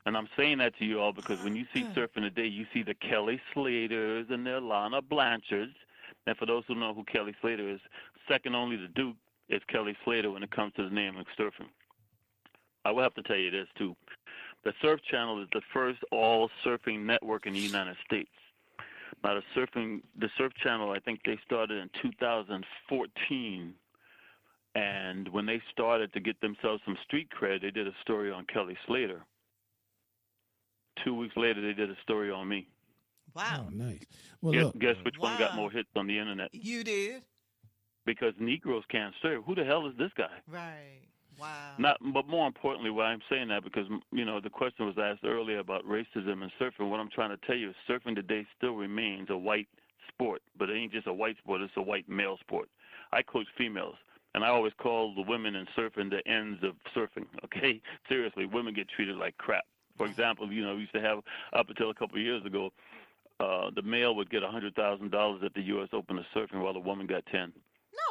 And I'm saying that to you all because when you see surfing today, you see the Kelly Slaters and the Alana Blanchards. And for those who know who Kelly Slater is, second only to Duke is Kelly Slater when it comes to the name of surfing. I will have to tell you this too. The Surf Channel is the first all surfing network in the United States. Now the Surf Channel, I think they started in 2014, and when they started to get themselves some street cred, they did a story on Kelly Slater. 2 weeks later, they did a story on me. Wow. Oh, nice. Well, Guess, look. guess which one got Wow. more hits on the internet? You did? Because Negroes can't surf. Who the hell is this guy? Right. Wow. Not, but more importantly, why I'm saying that because the question was asked earlier about racism and surfing. What I'm trying to tell you is surfing today still remains a white sport, but it ain't just a white sport; it's a white male sport. I coach females, and I always call the women in surfing the ends of surfing. Okay, seriously, women get treated like crap. For example, we used to have up until a couple of years ago, the male would get $100,000 at the U.S. Open of surfing, while the woman got 10.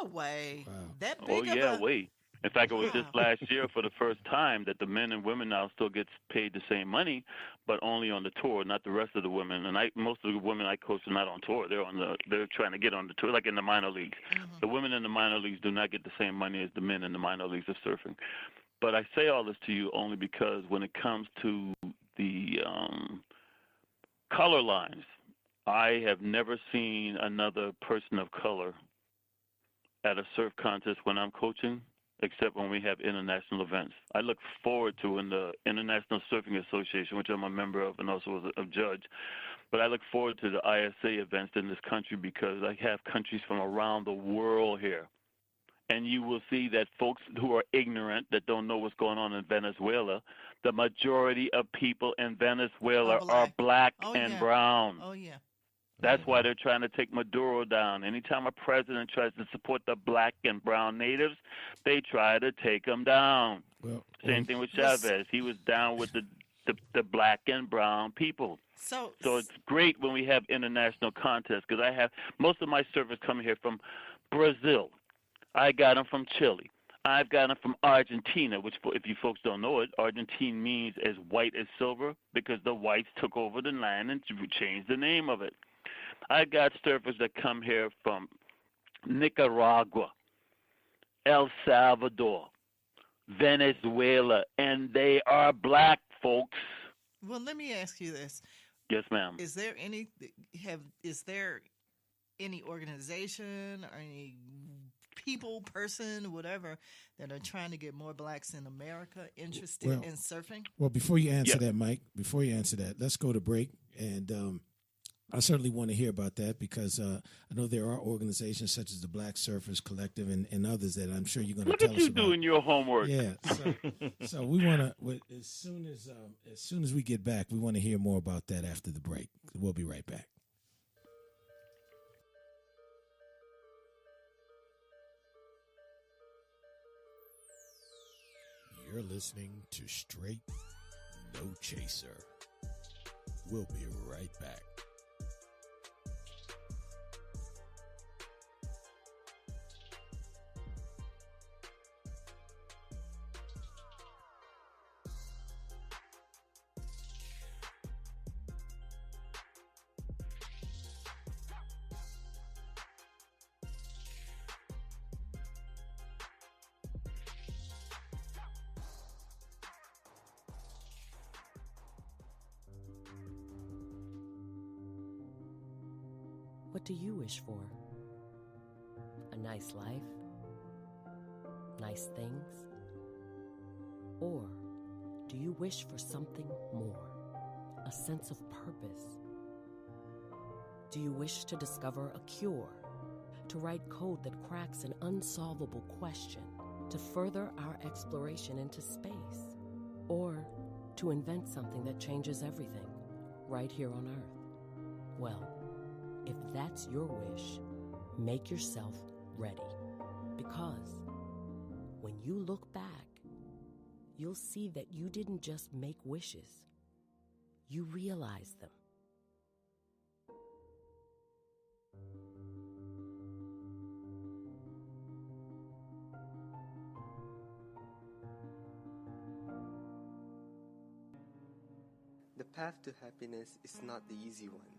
No way. Wow. That Oh big of yeah, a. wait. In fact, it was just Wow. last year for the first time that the men and women now still gets paid the same money, but only on the tour, not the rest of the women. And most of the women I coach are not on tour; they're trying to get on the tour, like in the minor leagues. Mhm. The women in the minor leagues do not get the same money as the men in the minor leagues of surfing. But I say all this to you only because when it comes to the color lines, I have never seen another person of color at a surf contest when I'm coaching, except when we have international events. I look forward to in the International Surfing Association, which I'm a member of and also was a judge. But I look forward to the ISA events in this country because I have countries from around the world here. And you will see that folks who are ignorant, that don't know what's going on in Venezuela, the majority of people in Are Venezuela are black. black Oh and yeah. brown. Oh yeah. That's why they're trying to take Maduro down. Anytime a president tries to support the black and brown natives, they try to take him down. Well, Same thing with Was Chavez. He was down with the black and brown people. so. So it's great when we have international contests because I have most of my surfers come here from Brazil. I got them from Chile. I've got them from Argentina, which, if you folks don't know it, Argentine means as white as silver because the whites took over the land and changed the name of it. I got surfers that come here from Nicaragua, El Salvador, Venezuela, and they are black, folks. Well, let me ask you this: Yes, ma'am. Is there any is there any organization or any people, person, whatever, that are trying to get more blacks in America interested Well, in surfing? well, before you answer Yeah. that, Mike, before you answer that, let's go to break. And I certainly want to hear about that because I know there are organizations such as the Black Surfers Collective and others that I'm sure you're going to Look tell at us you about. doing your homework. Yeah, so we want to as soon as we get back, we want to hear more about that after the break. We'll be right back. You're listening to Straight No Chaser. We'll be right back. What do you wish for? A nice life? Nice things? Or do you wish for something more? A sense of purpose? Do you wish to discover a cure? To write code that cracks an unsolvable question? To further our exploration into space? Or to invent something that changes everything right here on Earth? Well, if that's your wish, make yourself ready. Because when you look back, you'll see that you didn't just make wishes, you realized them. path to happiness is not the easy one,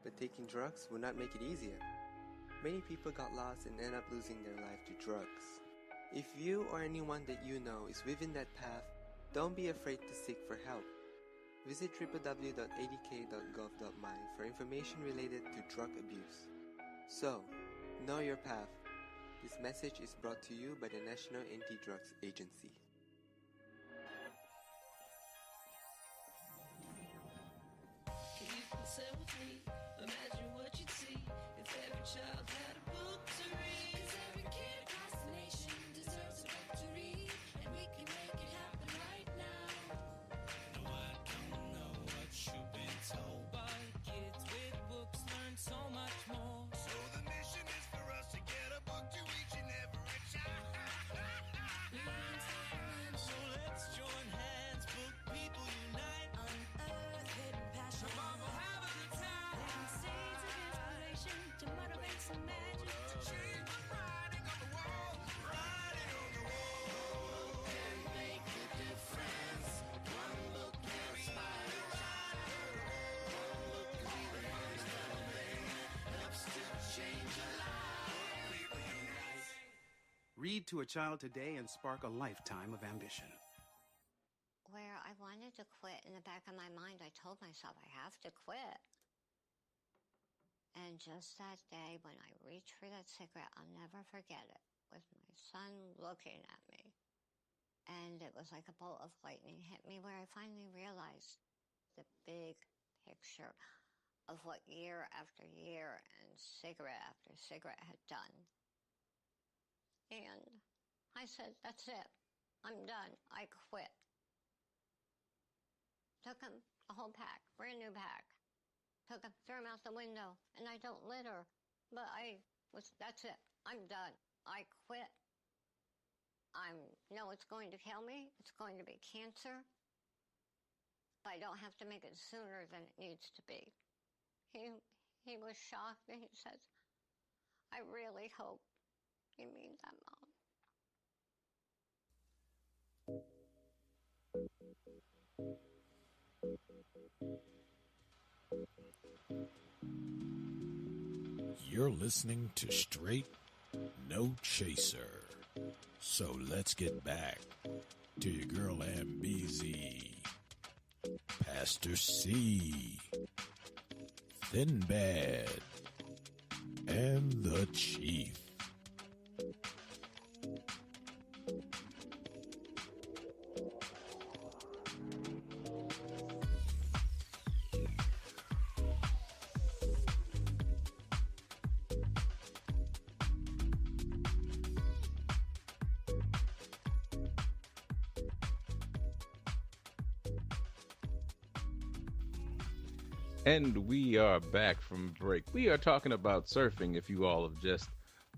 but taking drugs will not make it easier. Many people got lost and end up losing their life to drugs. If you or anyone that you know is within that path, don't be afraid to seek for help. Visit www.adk.gov.my for information related to drug abuse. So, know your path. This message is brought to you by the National Anti-Drugs Agency. You can say with me, imagine what you'd see if every child had a book to read. 'Cause every kid across the nation deserves a book to read, and we can make it happen right now. No, I don't know what you've been told, but kids with books learn so much more. So the mission is for us to get a book to each and every child. So let's join hands, book people unite, unearth hidden passion. Come on, we'll have a good time. Planting seeds of inspiration to motivate some magic, to change the writing on the wall, writing on the wall. Can make a difference. One book can inspire a child. One book can be the first elevate, helps to change a life. People unite. Read to a child today and spark a lifetime of ambition. Where I wanted to quit, in the back of my mind, I told myself I have to quit. And just that day when I reached for that cigarette, I'll never forget it, with my son looking at me. And it was like a bolt of lightning hit me, where I finally realized the big picture of what year after year and cigarette after cigarette had done. And I said, that's it. I'm done. I quit. Took him a whole pack, brand new pack. Took him, threw him out the window, and I don't litter. But that's it. I'm done. I quit. No, it's going to kill me. It's going to be cancer. But I don't have to make it sooner than it needs to be. He was shocked, and he says, I really hope you mean that, Mom. You're listening to Straight No Chaser. So let's get back to your girl MBZ, Pastor C, Thin Bad, and the Chief. And we are back from break. We are talking about surfing. If you all have just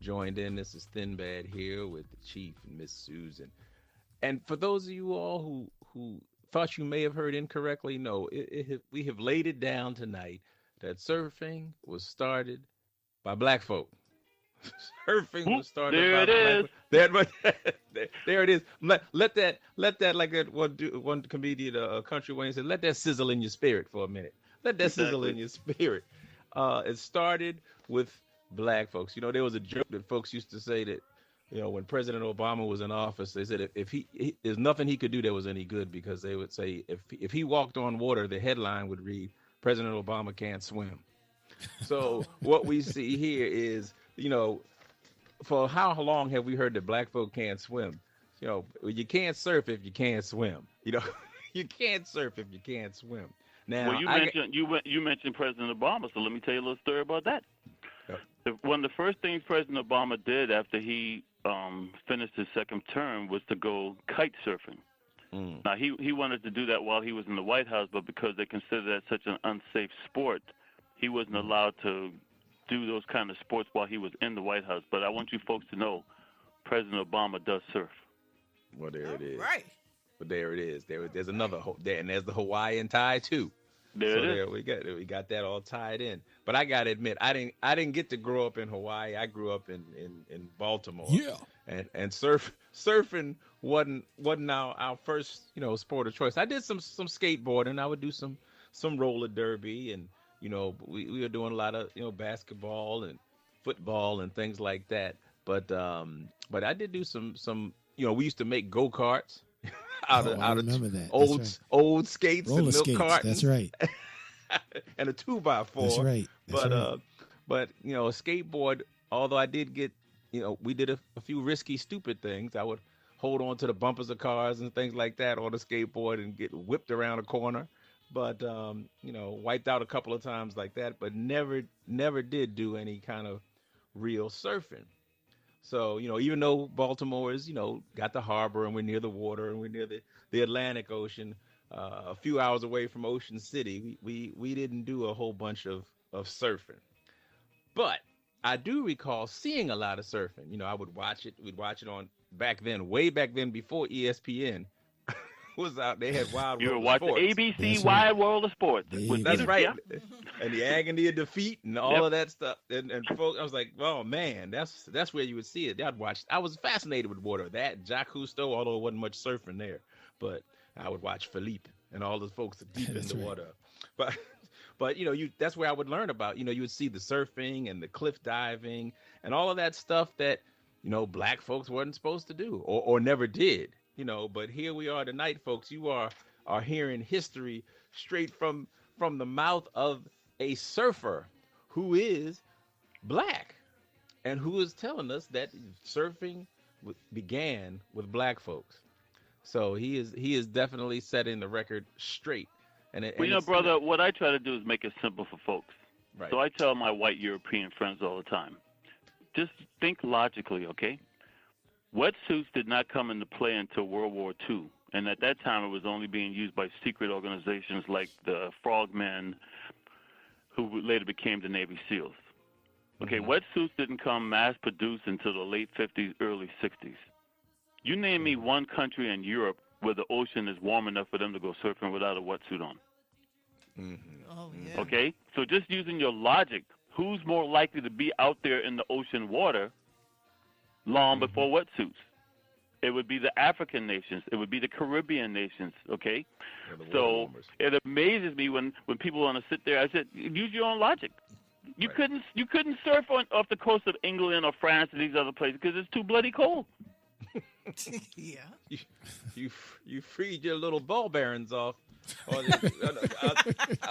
joined in, this is Thin Bad here with the Chief and Miss Susan. And for those of you all who thought you may have heard incorrectly, no, we have laid it down tonight that surfing was started by black folk. Surfing was started by black folk. There it is. Let that like that one comedian, Country Wayne said, let that sizzle in your spirit for a minute. Let that sizzle in your spirit. It started with black folks. You know, there was a joke that folks used to say that, you know, when President Obama was in office, they said if there's nothing he could do that was any good, because they would say if he walked on water, the headline would read, President Obama can't swim. So what we see here is, you know, for how long have we heard that black folk can't swim? You know, you can't surf if you can't swim. You know, you can't surf if you can't swim. Now, well, you mentioned President Obama, so let me tell you a little story about that. Yep. One of the first things President Obama did after he finished his second term was to go kite surfing. Now, he wanted to do that while he was in the White House, but because they considered that such an unsafe sport, he wasn't allowed to do those kind of sports while he was in the White House. But I want you folks to know President Obama does surf. Well, there it is. Right. But there it is. There's another there, and there's the Hawaiian tie too. There we got that all tied in. But I gotta admit, I didn't get to grow up in Hawaii. I grew up in Baltimore. Yeah. And surfing wasn't our first, you know, sport of choice. I did some skateboarding. I would do some some roller derby, and we were doing a lot of basketball and football and things like that. But I did do some we used to make go-karts out I of remember that. old That's old skates Roller and milk skates. cartons. That's right. And a 2x4. That's right. That's but right. but a skateboard, although I did get we did a few risky stupid things. I would hold on to the bumpers of cars and things like that on the skateboard and get whipped around a corner. But wiped out a couple of times like that, but never did do any kind of real surfing. So, even though Baltimore is, got the harbor and we're near the water and we're near the Atlantic Ocean, a few hours away from Ocean City, we didn't do a whole bunch of surfing. But I do recall seeing a lot of surfing. I would watch it. We'd watch it on way back then before ESPN was out. They had Wild You were World of watching Sports. ABC That's Wide right. World of Sports. That's right. Yeah. And the agony of defeat and all Yep. of that stuff. And folks, I was like, oh man, that's where you would see it. I'd watch. I was fascinated with water. That Jacques Cousteau, although it wasn't much surfing there, but I would watch Philippe and all the folks deep in That's the right. water. But that's where I would learn about. You would see the surfing and the cliff diving and all of that stuff that black folks weren't supposed to do or never did. But here we are tonight, folks. You are hearing history straight from the mouth of a surfer who is black and who is telling us that surfing began with black folks. So he is definitely setting the record straight. And brother, what I try to do is make it simple for folks. Right. So I tell my white European friends all the time, just think logically, okay? Wetsuits did not come into play until World War II. And at that time, it was only being used by secret organizations like the Frogmen, who later became the Navy SEALs. Okay, wetsuits didn't come mass-produced until the late 50s, early 60s. You name me one country in Europe where the ocean is warm enough for them to go surfing without a wetsuit on. Oh, yeah. Okay? So just using your logic, who's more likely to be out there in the ocean water long before wetsuits? It would be the African nations. It would be the Caribbean nations, okay? So it amazes me when people want to sit there. I said, use your own logic. You couldn't surf off the coast of England or France or these other places because it's too bloody cold. Yeah. You freed your little ball bearings off.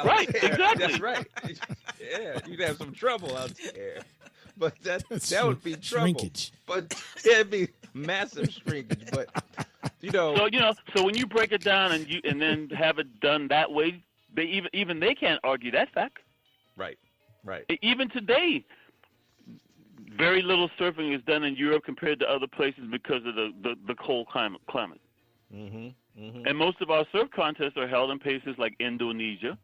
Right, exactly. That's right. Yeah, you'd have some trouble out there. But that would be trouble. Shrinkage. But it'd be massive shrinkage. But So when you break it down and then have it done that way, they even they can't argue that fact. Right. Even today, very little surfing is done in Europe compared to other places because of the cold climate. And most of our surf contests are held in places like Indonesia.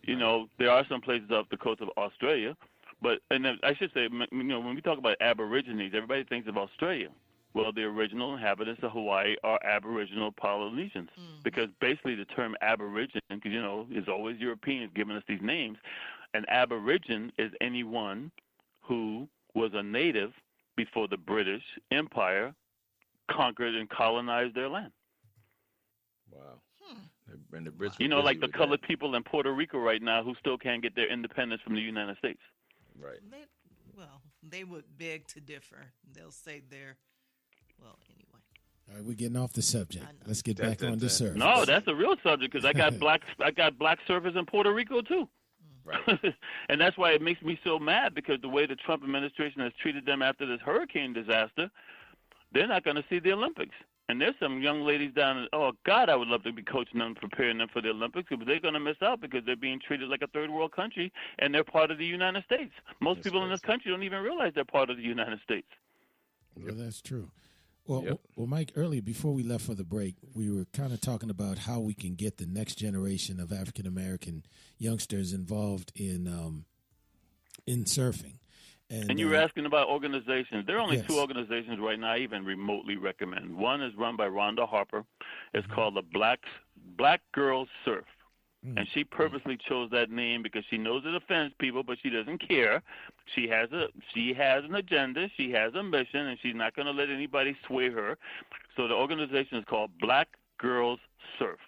There are some places off the coast of Australia. But I should say, when we talk about Aborigines, everybody thinks of Australia. Well, the original inhabitants of Hawaii are Aboriginal Polynesians, because basically the term Aborigine, because it's always Europeans giving us these names. An Aborigine is anyone who was a native before the British Empire conquered and colonized their land. Wow. And the Brits like the colored people in Puerto Rico right now who still can't get their independence from the United States. Right. They would beg to differ. They'll say anyway. All right, we're getting off the subject. Let's get back on the surf. No, that's a real subject because I got black surfers in Puerto Rico too. Right. And that's why it makes me so mad, because the way the Trump administration has treated them after this hurricane disaster, they're not going to see the Olympics. And there's some young ladies down oh, God, I would love to be coaching them, preparing them for the Olympics, but they're going to miss out because they're being treated like a third world country, and they're part of the United States. Most people in this country don't even realize they're part of the United States. Well, that's true. Well, Mike, earlier, before we left for the break, we were kind of talking about how we can get the next generation of African-American youngsters involved in surfing. And you were asking about organizations. There are only two organizations right now I even remotely recommend. One is run by Rhonda Harper. It's called the Black Girls Surf. And she purposely chose that name because she knows it offends people, but she doesn't care. She has an agenda, she has a mission, and she's not going to let anybody sway her. So the organization is called Black Girls Surf.